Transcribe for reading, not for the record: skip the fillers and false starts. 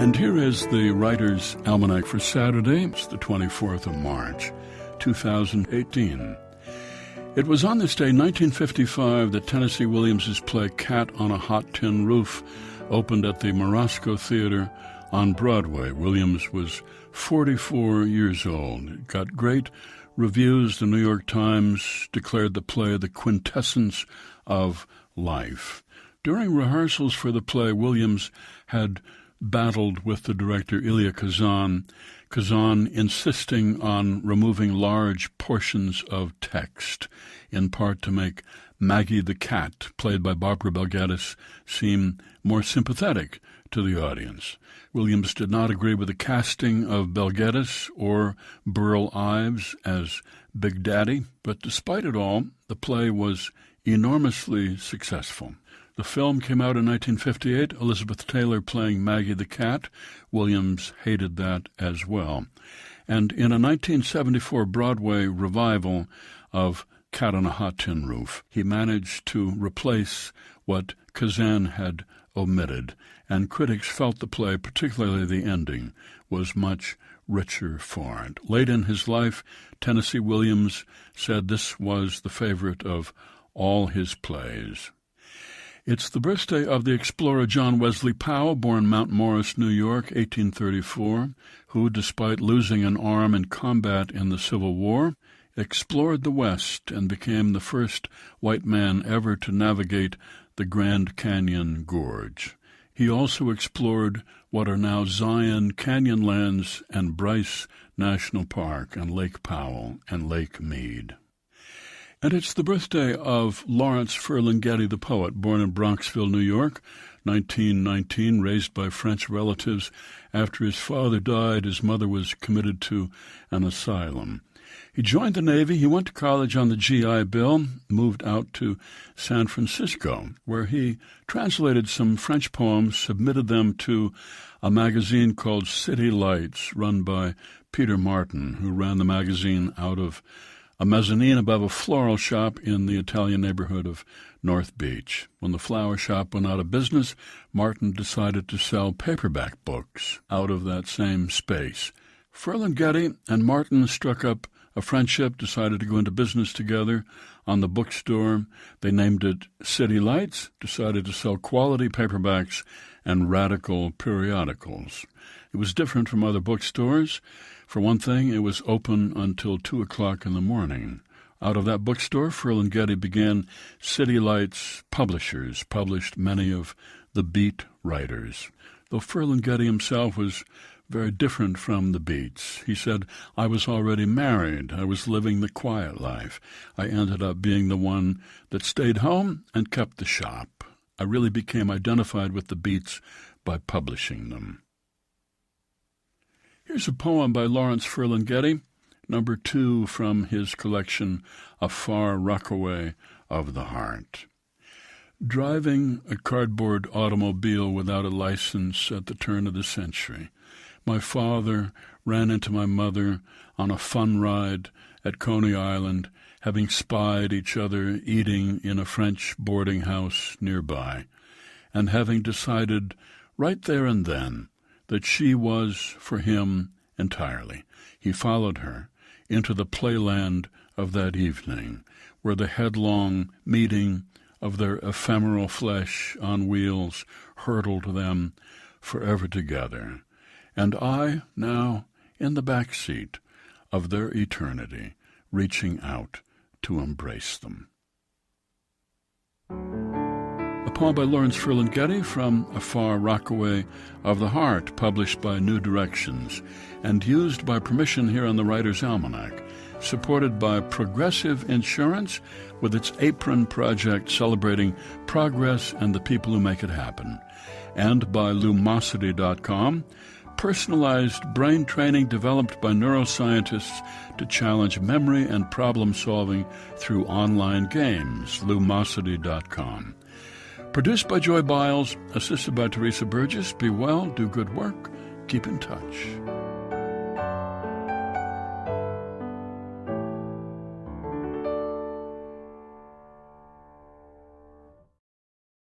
And here is the Writer's Almanac for Saturday. It's the 24th of March, 2018. It was on this day, 1955, that Tennessee Williams's play Cat on a Hot Tin Roof opened at the Morosco Theater on Broadway. Williams was 44 years old. It got great reviews. The New York Times declared the play the quintessence of life. During rehearsals for the play, Williams had battled with the director Elia Kazan insisting on removing large portions of text, in part to make Maggie the cat, played by Barbara Bel Geddes, seem more sympathetic to the audience. Williams did not agree with the casting of Bel Geddes or Burl Ives as Big Daddy, but despite it all, the play was enormously successful. The film came out in 1958, Elizabeth Taylor playing Maggie the cat. Williams hated that as well. And in a 1974 Broadway revival of Cat on a Hot Tin Roof, he managed to replace what Kazan had omitted, and critics felt the play, particularly the ending, was much richer for it. Late in his life, Tennessee Williams said this was the favorite of all his plays. It's the birthday of the explorer John Wesley Powell, born Mount Morris, New York, 1834, who, despite losing an arm in combat in the Civil War, explored the West and became the first white man ever to navigate the Grand Canyon Gorge. He also explored what are now Zion Canyonlands and Bryce National Park and Lake Powell and Lake Mead. And it's the birthday of Lawrence Ferlinghetti, the poet, born in Bronxville, New York, 1919, raised by French relatives. After his father died, his mother was committed to an asylum. He joined the Navy. He went to college on the GI Bill, moved out to San Francisco, where he translated some French poems, submitted them to a magazine called City Lights, run by Peter Martin, who ran the magazine out of a mezzanine above a floral shop in the Italian neighborhood of North Beach. When the flower shop went out of business, Martin decided to sell paperback books out of that same space. Ferlinghetti and Martin struck up a friendship, decided to go into business together on the bookstore. They named it City Lights, decided to sell quality paperbacks and radical periodicals. It was different from other bookstores. For one thing, it was open until 2 o'clock in the morning. Out of that bookstore, Ferlinghetti began City Lights Publishers, published many of the beat writers. Though Ferlinghetti himself was very different from the beats. He said, "I was already married. I was living the quiet life. I ended up being the one that stayed home and kept the shop. I really became identified with the beats by publishing them." Here's a poem by Lawrence Ferlinghetti, number 2 from his collection, A Far Rockaway of the Heart. Driving a cardboard automobile without a license at the turn of the century, my father ran into my mother on a fun ride at Coney Island, having spied each other eating in a French boarding house nearby, and having decided right there and then that she was for him entirely. He followed her into the playland of that evening, where the headlong meeting of their ephemeral flesh on wheels hurtled them forever together. And I, now in the back seat of their eternity, reaching out to embrace them. A poem by Lawrence Ferlinghetti from A Far Rockaway of the Heart, published by New Directions, and used by permission here on the Writer's Almanac, supported by Progressive Insurance with its Apron Project celebrating progress and the people who make it happen, and by Lumosity.com, personalized brain training developed by neuroscientists to challenge memory and problem-solving through online games, Lumosity.com. Produced by Joy Biles, assisted by Teresa Burgess. Be well, do good work, keep in touch.